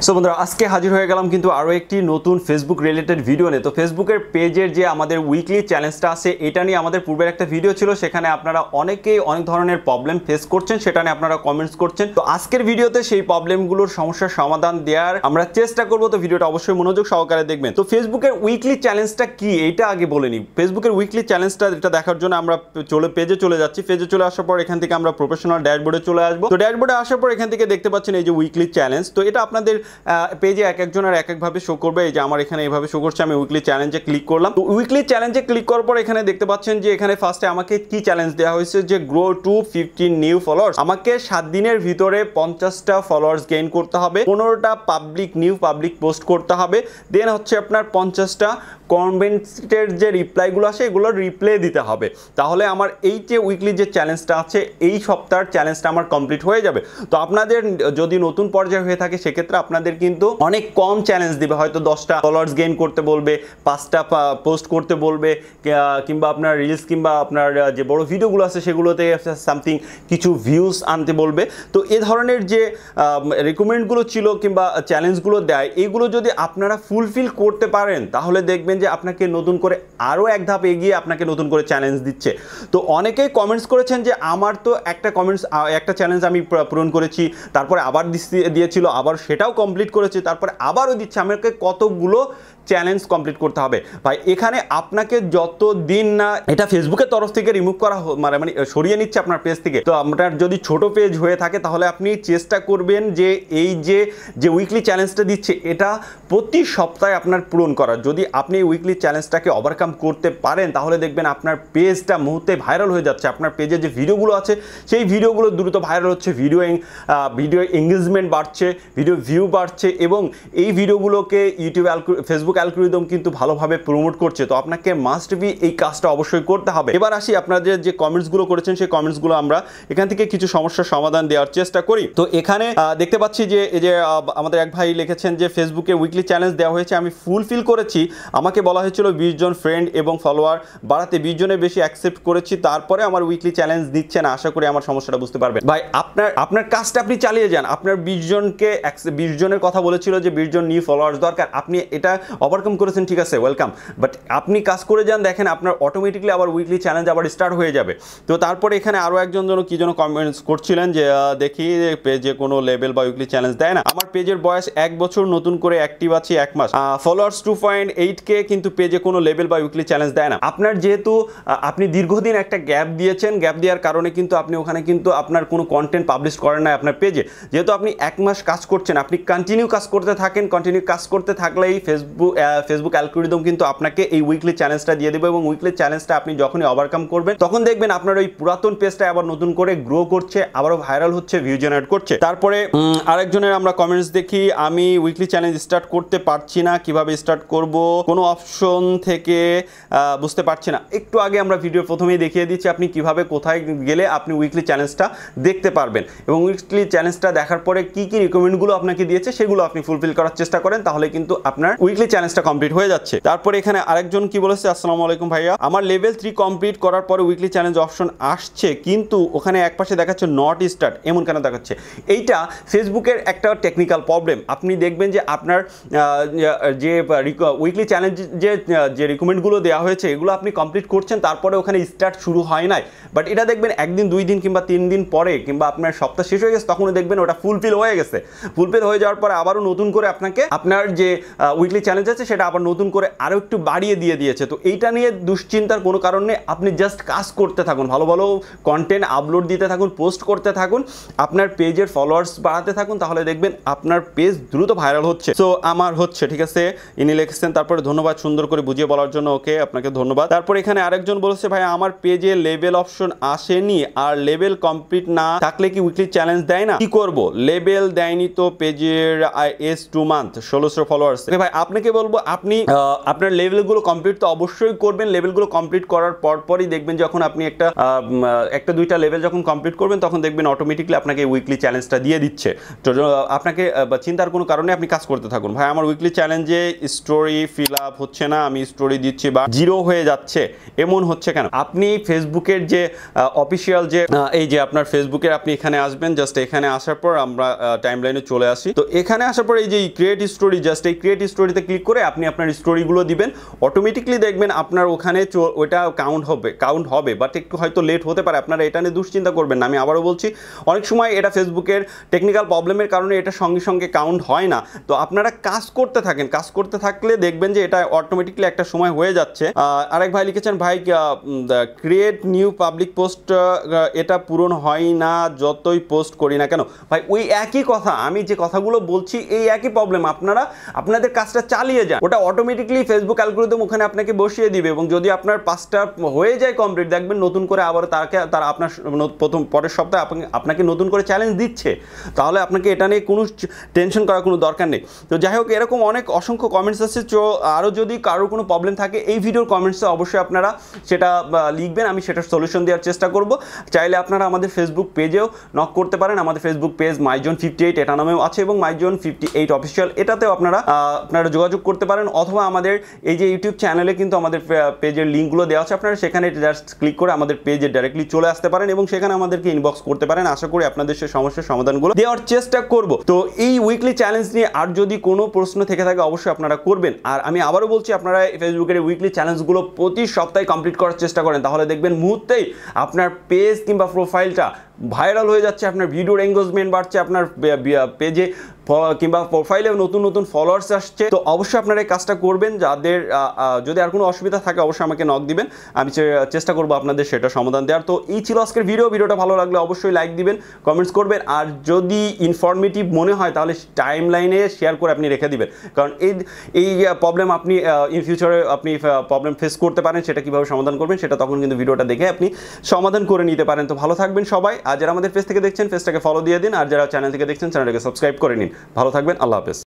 So বন্ধুরা আজকে হাজির হয়ে গেলাম কিন্তু আরও একটি নতুন ফেসবুক রিলেটেড ভিডিও নিয়ে। তো ফেসবুকের পেজের যে আমাদের উইকলি চ্যালেঞ্জটা আছে এটা নিয়ে আমাদের পূর্বের একটা ভিডিও ছিল, সেখানে আপনারা অনেকেই অনেক ধরনের প্রবলেম ফেস করছেন, সেটা নিয়ে আপনারা কমেন্টস করছেন। তো আজকের ভিডিওতে সেই প্রবলেমগুলোর সমস্যার সমাধান দেওয়ার আমরা চেষ্টা করবো, তো ভিডিওটা অবশ্যই মনোযোগ সহকারে দেখবেন। তো ফেসবুকের উইকলি চ্যালেঞ্জটা কি এইটা আগে বলে নিই। ফেসবুকের উইকলি চ্যালেঞ্জটা এটা দেখার জন্য আমরা পেজে চলে যাচ্ছি। পেজে চলে আসার পর এখান থেকে আমরা প্রফেশনাল ড্যাশবোর্ডে চলে আসবো। তো ড্যাশবোর্ডে আসার পর এখান থেকে দেখতে পাচ্ছেন এই যে উইকলি চ্যালেঞ্জ। তো এটা আপনাদের পেজে এক একজনের এক একভাবে শো করবে। এই যে আমার এখানে এইভাবে শো করছে, আমি উইকলি চ্যালেঞ্জে ক্লিক করলাম। তো উইকলি চ্যালেঞ্জে ক্লিক করার পর এখানে দেখতে পাচ্ছেন যে এখানে ফার্স্টে আমাকে কি চ্যালেঞ্জ দেওয়া হয়েছে যে গ্রো টু 15 নিউ ফলোয়ার্স। আমাকে 7 দিনের ভিতরে 50টা ফলোয়ার্স গেইন করতে হবে, 15টা নিউ পাবলিক পোস্ট করতে হবে, দেন হচ্ছে আপনার 50টা কমেন্টের যে রিপ্লাইগুলো আসে এগুলো রিপ্লাই দিতে হবে। তাহলে আমার এই যে উইকলি যে চ্যালেঞ্জটা আছে এই সপ্তাহের চ্যালেঞ্জটা আমার কমপ্লিট হয়ে যাবে। তো আপনাদের যদি নতুন পর্যায়ে হয়ে থাকে সেক্ষেত্রে আপনাদের কিন্তু অনেক কম চ্যালেঞ্জ দিবে, হয়তো 10টা ফলোয়ার্স গেইন করতে বলবে, 5টা পোস্ট করতে বলবে, কিংবা আপনার রিলস কিংবা আপনার যে বড় ভিডিওগুলো আছে সেগুলোতে সামথিং কিছু ভিউজ আনতে বলবে। তো এ ধরনের যে রিকমেন্ডগুলো ছিল কিংবা চ্যালেঞ্জগুলো দেয় এইগুলো যদি আপনারা ফুলফিল করতে পারেন তাহলে দেখবেন যে আপনাকে নতুন করে আরও এক ধাপ এগিয়ে আপনাকে নতুন করে চ্যালেঞ্জ দিচ্ছে। তো অনেকেই কমেন্টস করেছেন যে আমার তো একটা চ্যালেঞ্জ আমি পূরণ করেছি, তারপরে আবার দিয়েছিল, আবার সেটাও কমপ্লিট করেছি, তারপরে আবারও দিচ্ছে, আমাকে কতগুলো চ্যালেঞ্জ কমপ্লিট করতে হবে। ভাই এখানে আপনাকে যত দিন না এটা ফেসবুকের তরফ থেকে রিমুভ করা মানে সরিয়ে নিচ্ছে আপনার পেজ থেকে। তো আপনার যদি ছোট পেজ হয়ে থাকে তাহলে আপনি চেষ্টা করবেন যে এই যে উইকলি চ্যালেঞ্জটা দিচ্ছে এটা প্রতি সপ্তাহে আপনার পূরণ করার। যদি আপনি এই উইকলি চ্যালেঞ্জটাকে ওভারকাম করতে পারেন তাহলে দেখবেন আপনার পেজটা মুহূর্তে ভাইরাল হয়ে যাচ্ছে। আপনার পেজে যে ভিডিওগুলো আছে সেই ভিডিওগুলো দ্রুত ভাইরাল হচ্ছে, ভিডিও এঙ্গেজমেন্ট বাড়ছে, ভিডিও ভিউ বাড়ছে, এবং এই ভিডিওগুলোকে ফেসবুক অ্যালগরিদম কিন্তু ভালোভাবে প্রমোট করছে। তো আপনাকে মাস্ট বি এই কাজটা অবশ্যই করতে হবে। এবার আসি আপনাদের যে কমেন্টসগুলো করেছেন সেই কমেন্টসগুলো আমরা এখান থেকে কিছু সমস্যার সমাধান দেওয়ার চেষ্টা করি। তো এখানে দেখতে পাচ্ছি যে এই যে আমাদের এক ভাই লিখেছেন যে ফেসবুকে উইকলি চ্যালেঞ্জ দেওয়া হয়েছে, আমি ফুলফিল করেছি, আমাকে বলা হয়েছিল 20 জন ফ্রেন্ড এবং ফলোয়ার বাড়াতে, 20 জনের বেশি অ্যাকসেপ্ট করেছি, তারপরে আমার উইকলি চ্যালেঞ্জ দিচ্ছে না। আশা করি আমার সমস্যাটা বুঝতে পারবেন। ভাই আপনার কাজটা আপনি চালিয়ে যান। আপনার 20 জনের কথা বলেছিল যে 20 জন নিউ ফলোয়ার্স দরকার, আপনি এটা ওভারকাম করেছেন, ঠিক আছে, ওয়েলকাম। বাট আপনি কাজ করে যান, দেখেন আপনার অটোমেটিকলি আবার উইকলি চ্যালেঞ্জ আবার স্টার্ট হয়ে যাবে। তো তারপরে এখানে আরও একজন কি যেন কমেন্টস করছিলেন যে দেখি পেজে কোনো লেভেল বা উইকলি চ্যালেঞ্জ দেয় না, আমার পেজের বয়স 1 বছর, নতুন করে অ্যাক্টিভ আছি 1 মাস, ফলোয়ার্স 2.8K, কিন্তু পেজে কোনো লেভেল বা উইকলি চ্যালেঞ্জ দেয় না। আপনার যেহেতু আপনি দীর্ঘদিন একটা গ্যাপ দিয়েছেন, গ্যাপ দেওয়ার কারণে কিন্তু আপনি ওখানে কিন্তু আপনার কোনো কন্টেন্ট পাবলিশ করেন না আপনার পেজে। যেহেতু আপনি 1 মাস কাজ করছেন, আপনি কন্টিনিউ কাজ করতে থাকেন, কন্টিনিউ কাজ করতে থাকলেই ফেসবুক অ্যালগরিদম কিন্তু আপনাকে এই উইকলি চ্যালেঞ্জটা দিয়ে দেবে, এবং উইকলি চ্যালেঞ্জটা আপনি যখনই ওভারকাম করবেন তখন দেখবেন আপনার ওই পুরাতন পেজটা আবার নতুন করে গ্রো করছে, আবারও ভাইরাল হচ্ছে, ভিউ জেনারেট করছে। তারপরে আরেকজনের আমরা কমেন্টস দেখি, আমি উইকলি চ্যালেঞ্জ স্টার্ট করতে পারছি না, কিভাবে স্টার্ট করব, কোনো অপশন থেকে বুঝতে পারছি না। একটু আগে আমরা ভিডিও প্রথমেই দেখিয়ে দিচ্ছি আপনি কিভাবে কোথায় গেলে আপনি উইকলি চ্যালেঞ্জটা দেখতে পারবেন, এবং উইকলি চ্যালেঞ্জটা দেখার পরে কি কি রিকমেন্ডগুলো আপনাকে দিয়েছে সেগুলো আপনি ফুলফিল করার চেষ্টা করেন, তাহলে কিন্তু আপনার উইকলি চ্যালেঞ্জটা কমপ্লিট হয়ে যাচ্ছে। তারপরে এখানে আরেকজন কি বলেছে, আসসালামু আলাইকুম ভাইয়া, আমার লেভেল 3 কমপ্লিট করার পরে উইকলি চ্যালেঞ্জ অপশন আসছে, কিন্তু ওখানে একপাশে দেখাচ্ছে নট স্টার্ট, এমন কেন দেখাচ্ছে? এইটা ফেসবুকের একটা টেকনিক্যাল প্রবলেম। আপনি দেখবেন যে আপনার যে উইকলি চ্যালেঞ্জ যে রিকমেন্ডগুলো দেওয়া হয়েছে এগুলো আপনি কমপ্লিট করছেন, তারপরে ওখানে স্টার্ট শুরু হয় নাই, বাট এটা দেখবেন 1 দিন 2 দিন কিংবা 3 দিন পরে কিংবা আপনার সপ্তাহ শেষ হয়ে গেছে তখনও দেখবেন ওটা ফুলফিল হয়ে গেছে। ফুলফিল হয়ে যাওয়ার পরে আবারও নতুন করে আপনাকে আপনার যে উইকলি চ্যালেঞ্জ আছে সেটা আবার নতুন করে আরও একটু বাড়িয়ে দিয়েছে। তো এইটা নিয়ে দুশ্চিন্তার কোনো কারণ নেই, আপনি জাস্ট কাজ করতে থাকুন, ভালো ভালো কন্টেন্ট আপলোড দিতে থাকুন, পোস্ট করতে থাকুন, আপনার পেজের ফলোয়ার্স বাড়াতে থাকুন, তাহলে দেখবেন আপনার পেজ দ্রুত ভাইরাল হচ্ছে। সো আমার হচ্ছে, ঠিক আছে, ইনি লিখেছেন। তারপরে ধন্যবাদ সুন্দর করে বুঝিয়ে বলার জন্য, ওকে, আপনাকে ধন্যবাদ। তারপর এখানে আরেকজন বলেছে, ভাই আমার পেজে লেভেল অপশন আসেনি, আর লেভেল কমপ্লিট না থাকলে কি উইকলি চ্যালেঞ্জ দেয় না, কি করব? লেভেল দেয়নি তো পেজের 2 মান্থ 1600 ফলোয়ার্স। ভাই আপনাকে বলবো আপনি আপনার লেভেলগুলো কমপ্লিট তো অবশ্যই করবেন। লেভেলগুলো কমপ্লিট করার পরপরই দেখবেন যখন আপনি একটা দুইটা লেভেল যখন কমপ্লিট করবেন তখন দেখবেন অটোমেটিকলি আপনাকে উইকলি চ্যালেঞ্জটা দিয়ে দিচ্ছে। তো আপনাকে চিন্তার কোনো কারণে আপনি কাজ করতে থাকুন। ভাই আমার উইকলি চ্যালেঞ্জে স্টোরি ফিল আপ হচ্ছে না, আমি স্টোরি দিচ্ছি বা জিরো হয়ে যাচ্ছে, এমন হচ্ছে কেন? আপনি ফেসবুকের যে অফিসিয়াল যে এই যে আপনার ফেসবুকের আপনি এখানে আসবেন, জাস্ট এখানে আসার পর আমরা টাইমলাইনে চলে আসি। তো এখানে আসার পর এই যে ক্রিয়েট স্টোরি, জাস্ট এই ক্রিয়েট স্টোরিতে ক্লিক করে আপনি আপনার স্টোরিগুলো দিবেন। অটোমেটিকলি দেখবেন আপনার ওখানে ওটা কাউন্ট হবে, বাট একটু হয়তো লেট হতে পারে। আপনারা এটা নিয়ে দুশ্চিন্তা করবেন না। আমি আবারও বলছি, অনেক সময় এটা ফেসবুকের টেকনিক্যাল প্রবলেমের কারণে এটা সঙ্গে সঙ্গে কাউন্ট হয় না। তো আপনারা কাজ করতে থাকেন, কাজ করতে থাকলে দেখবেন যে এটা অটোমেটিকলি একটা সময় হয়ে যাচ্ছে। আরেক ভাই লিখেছেন, ভাই ক্রিয়েট নিউ পাবলিক পোস্ট এটা পূরণ হয় না যতই পোস্ট করি না কেন? ভাই ওই একই কথা, আমি যে কথাগুলো বলছি এই একই প্রবলেম। আপনারা আপনাদের কাজটা চালিয়ে যান, ওটা অটোমেটিকলি ফেসবুক অ্যালগরিদম ওখানে আপনাকে বসিয়ে দিবে। এবং যদি আপনার 5টা হয়ে যায় কমপ্লিট, দেখবেন নতুন করে আবার তারা আপনার পরের সপ্তাহে আপনাকে নতুন করে চ্যালেঞ্জ দিচ্ছে। তাহলে আপনাকে এটা নিয়ে কোনো টেনশন করার কোনো দরকার নেই। তো যাই হোক, এরকম অনেক অসংখ্য কমেন্টস আছে। আরও যদি কারোর কোনো প্রবলেম থাকে এই ভিডিওর কমেন্টসে অবশ্যই আপনারা সেটা লিখবেন, আমি সেটার সলিউশন দেওয়ার চেষ্টা করব। চাইলে আপনারা আমাদের ফেসবুক পেজেও নক করতে পারেন। আমাদের ফেসবুক পেজ মাইজন 58 এটা নামেও আছে এবং মাইজন 58 অফিসিয়াল, এটাতেও আপনারা যোগাযোগ করতে পারেন। অথবা আমাদের এই যে ইউটিউব চ্যানেলে কিন্তু আমাদের পেজের লিঙ্কগুলো দেওয়া আছে, আপনারা সেখানে জাস্ট ক্লিক করে আমাদের পেজে ডাইরেক্টলি চলে আসতে পারেন এবং সেখানে আমাদেরকে ইনবক্স করতে পারেন। আশা করি আপনাদের সেই সমস্যার সমাধানগুলো দেওয়ার চেষ্টা করব। তো এই উইকলি চ্যালেঞ্জ নিয়ে আর যদি কোনো প্রশ্ন থেকে থাকে অবশ্যই আপনারা করবেন। আর আমি আবারও বলছি, আপনারা ফেসবুকের উইকলি চ্যালেঞ্জগুলো প্রতি সপ্তাহে কমপ্লিট করার চেষ্টা করেন, তাহলে দেখবেন মুহূর্তেই আপনার পেজ কিংবা প্রোফাইলটা ভাইরাল হয়ে যাচ্ছে, আপনার ভিডিওর এঙ্গেজমেন্ট বাড়ছে, আপনার পেজে কিংবা প্রোফাইলেও নতুন নতুন ফলোয়ার্স আসছে। তো অবশ্যই আপনারা এই কাজটা করবেন। যাদের যদি আর কোনো অসুবিধা থাকে অবশ্যই আমাকে নক দিবেন, আমি চেষ্টা করবো আপনাদের সেটা সমাধান দেওয়ার। তো এই ছিল আজকের ভিডিওটা ভালো লাগলে অবশ্যই লাইক দিবেন, কমেন্টস করবেন, আর যদি ইনফরমেটিভ মনে হয় তাহলে টাইম লাইনে শেয়ার করে আপনি রেখে দিবেন। কারণ এই প্রবলেম আপনি ইন ফিউচারে আপনি প্রবলেম ফেস করতে পারেন, সেটা কীভাবে সমাধান করবেন সেটা তখন কিন্তু ভিডিওটা দেখে আপনি সমাধান করে নিতে পারেন। তো ভালো থাকবেন সবাই। আর যারা আমাদের পেজ থেকে দেখছেন পেজটাকে ফলো দিয়ে দিন, আর যারা চ্যানেল থেকে দেখছেন চ্যানেলটাকে সাবস্ক্রাইব করে নিন। ভালো থাকবেন, আল্লাহ হাফেজ।